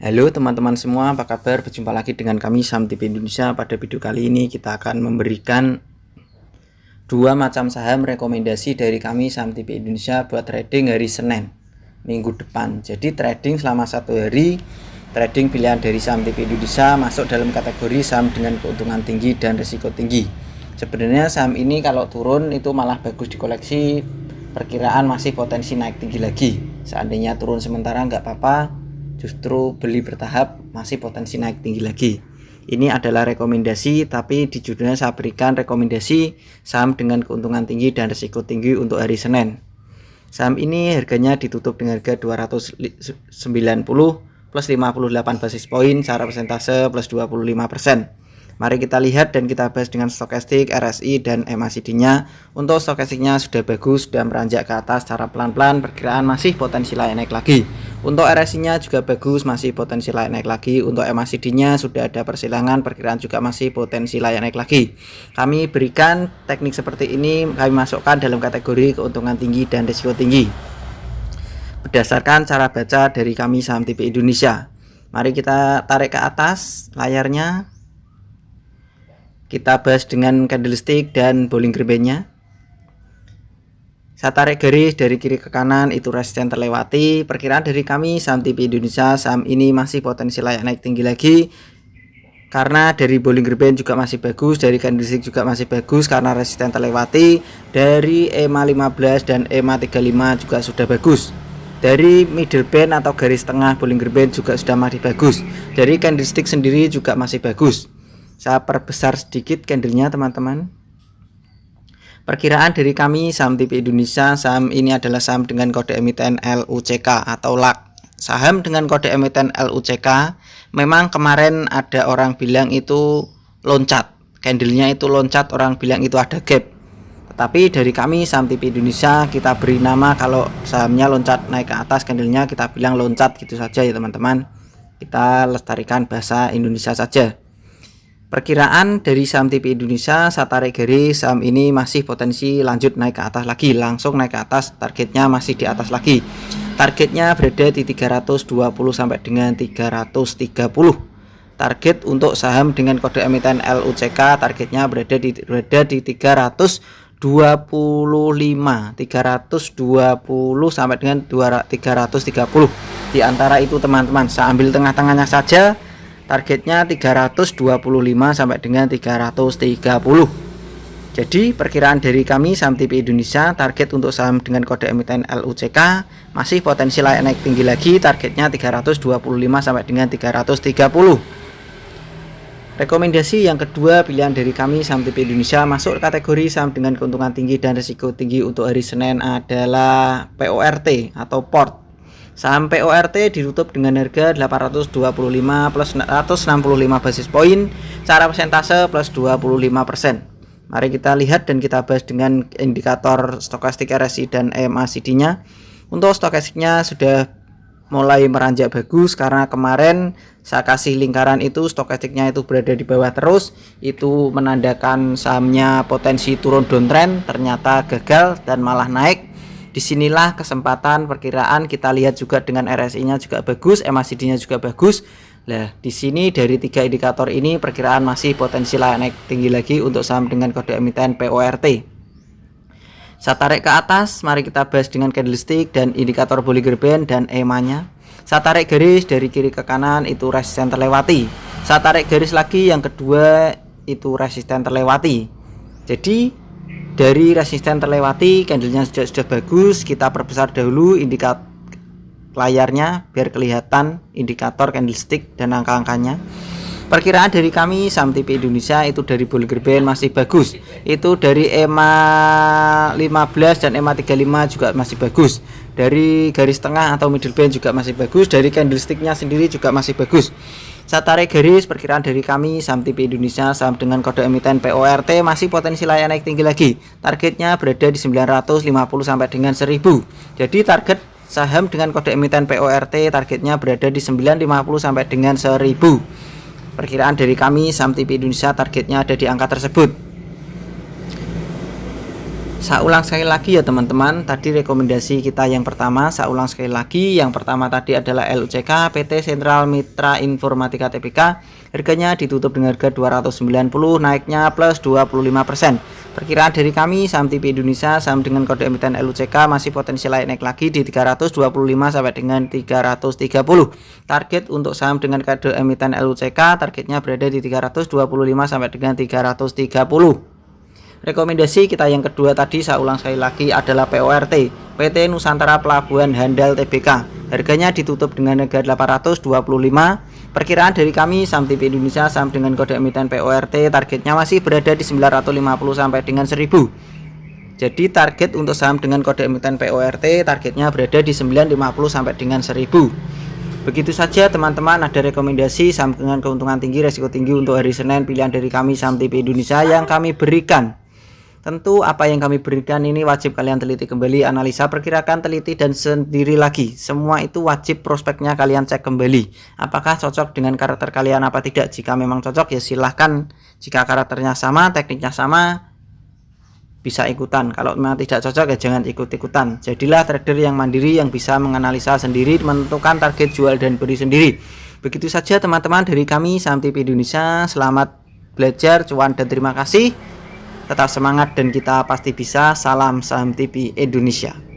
Halo teman-teman semua, apa kabar? Berjumpa lagi dengan kami Saham TV Indonesia. Pada video kali ini kita akan memberikan dua macam saham rekomendasi dari kami Saham TV Indonesia buat trading hari Senin minggu depan. Jadi trading selama satu hari, trading pilihan dari Saham TV Indonesia masuk dalam kategori saham dengan keuntungan tinggi dan risiko tinggi. Sebenarnya saham ini kalau turun itu malah bagus dikoleksi, perkiraan masih potensi naik tinggi lagi. Seandainya turun sementara nggak apa-apa, justru beli bertahap masih potensi naik tinggi lagi. Ini adalah rekomendasi, tapi di judulnya saya berikan rekomendasi saham dengan keuntungan tinggi dan risiko tinggi untuk hari Senin. Saham ini harganya ditutup dengan harga 290 plus 58 basis poin, secara persentase plus 25%. Mari kita lihat dan kita bahas dengan stokastik, RSI, dan MACD-nya. Untuk stokastiknya sudah bagus, sudah meranjak ke atas secara pelan-pelan, perkiraan masih potensi naik lagi. Untuk RSI-nya juga bagus, masih potensi naik lagi. Untuk MACD-nya sudah ada persilangan, perkiraan juga masih potensi naik lagi. Kami berikan teknik seperti ini, kami masukkan dalam kategori keuntungan tinggi dan risiko tinggi berdasarkan cara baca dari kami Saham TV Indonesia. Mari kita tarik ke atas layarnya. Kita bahas dengan candlestick dan bowling green band-nya. Saya tarik garis dari kiri ke kanan, itu resisten terlewati. Perkiraan dari kami Saham TV Indonesia, saham ini masih potensi layak naik tinggi lagi, karena dari bowling green band juga masih bagus, dari candlestick juga masih bagus karena resisten terlewati. Dari EMA 15 dan EMA 35 juga sudah bagus. Dari middle band atau garis tengah bowling green band juga sudah masih bagus. Dari candlestick sendiri juga masih bagus. Saya perbesar sedikit candlenya teman-teman. Perkiraan dari kami Saham TV Indonesia, saham ini adalah saham dengan kode emiten LUCK atau LAK. Saham dengan kode emiten LUCK, memang kemarin ada orang bilang itu loncat, candlenya itu loncat, orang bilang itu ada gap. Tetapi dari kami Saham TV Indonesia, kita beri nama kalau sahamnya loncat naik ke atas, candlenya kita bilang loncat gitu saja ya teman-teman. Kita lestarikan bahasa Indonesia saja. Perkiraan dari Saham TV Indonesia, saya tarik garis, saham ini masih potensi lanjut naik ke atas lagi, langsung naik ke atas, targetnya masih di atas lagi. Targetnya berada di 320 sampai dengan 330. Target untuk saham dengan kode emiten LUCK, targetnya berada di 325, 320 sampai dengan 330. Di antara itu teman-teman, saya ambil tengah-tengahnya saja. Targetnya 325 sampai dengan 330. Jadi perkiraan dari kami Saham TV Indonesia, target untuk saham dengan kode emiten LUCK masih potensi naik tinggi lagi, targetnya 325 sampai dengan 330. Rekomendasi yang kedua pilihan dari kami Saham TV Indonesia masuk kategori saham dengan keuntungan tinggi dan risiko tinggi untuk hari Senin adalah PORT atau port. Saham PORT ditutup dengan harga 825 plus 165 basis poin, secara persentase plus 25%. Mari kita lihat dan kita bahas dengan indikator stokastik, RSI, dan MACD-nya. Untuk stokastiknya sudah mulai meranjak bagus, karena kemarin saya kasih lingkaran itu stokastiknya itu berada di bawah terus, itu menandakan sahamnya potensi turun downtrend, ternyata gagal dan malah naik. Disinilah kesempatan perkiraan, kita lihat juga dengan RSI-nya juga bagus, MACD-nya juga bagus. Nah, di sini dari tiga indikator ini perkiraan masih potensi naik tinggi lagi untuk saham dengan kode emiten PORT. Saya tarik ke atas, mari kita bahas dengan candlestick dan indikator Bollinger Band dan EMA-nya. Saya tarik garis dari kiri ke kanan, itu resisten terlewati. Saya tarik garis lagi, yang kedua itu resisten terlewati. Jadi dari resisten terlewati, candlenya sudah bagus. Kita perbesar dahulu indikator layarnya biar kelihatan indikator candlestick dan angka-angkanya. Perkiraan dari kami Saham TV Indonesia itu dari Bollinger Band masih bagus. Itu dari EMA 15 dan EMA 35 juga masih bagus. Dari garis tengah atau middle band juga masih bagus. Dari candlesticknya sendiri juga masih bagus. Saya tarik garis, perkiraan dari kami Saham TV Indonesia, saham dengan kode emiten PORT masih potensi layak naik tinggi lagi. Targetnya berada di 950 sampai dengan 1000. Jadi target saham dengan kode emiten PORT targetnya berada di 950 sampai dengan 1000. Perkiraan dari kami Saham TV Indonesia targetnya ada di angka tersebut. Saya ulang sekali lagi ya teman-teman. Tadi rekomendasi kita yang pertama, saya ulang sekali lagi. Yang pertama tadi adalah LUCK PT Sentral Mitra Informatika Tbk. Harganya ditutup dengan harga 290, naiknya plus 25%. Perkiraan dari kami saham TV Indonesia saham dengan kode emiten LUCK masih potensial naik lagi di 325 sampai dengan 330. Target untuk saham dengan kode emiten LUCK targetnya berada di 325 sampai dengan 330. Rekomendasi kita yang kedua tadi saya ulang sekali lagi adalah PORT PT Nusantara Pelabuhan Handal Tbk. Harganya ditutup dengan harga 825. Perkiraan dari kami saham TV Indonesia saham dengan kode emiten PORT targetnya masih berada di 950 sampai dengan 1000. Jadi target untuk saham dengan kode emiten PORT targetnya berada di 950 sampai dengan 1000. Begitu saja teman-teman, ada rekomendasi saham dengan keuntungan tinggi, resiko tinggi untuk hari Senin pilihan dari kami saham TV Indonesia yang kami berikan. Tentu apa yang kami berikan ini wajib kalian teliti kembali, analisa, perkirakan, teliti dan sendiri lagi. Semua itu wajib prospeknya kalian cek kembali. Apakah cocok dengan karakter kalian apa tidak? Jika memang cocok ya silahkan. Jika karakternya sama, tekniknya sama, bisa ikutan. Kalau memang tidak cocok ya jangan ikut-ikutan. Jadilah trader yang mandiri yang bisa menganalisa sendiri, menentukan target jual dan beli sendiri. Begitu saja teman-teman dari kami saham TV Indonesia. Selamat belajar, cuan dan terima kasih. Tetap semangat dan kita pasti bisa. Salam saham TV Indonesia.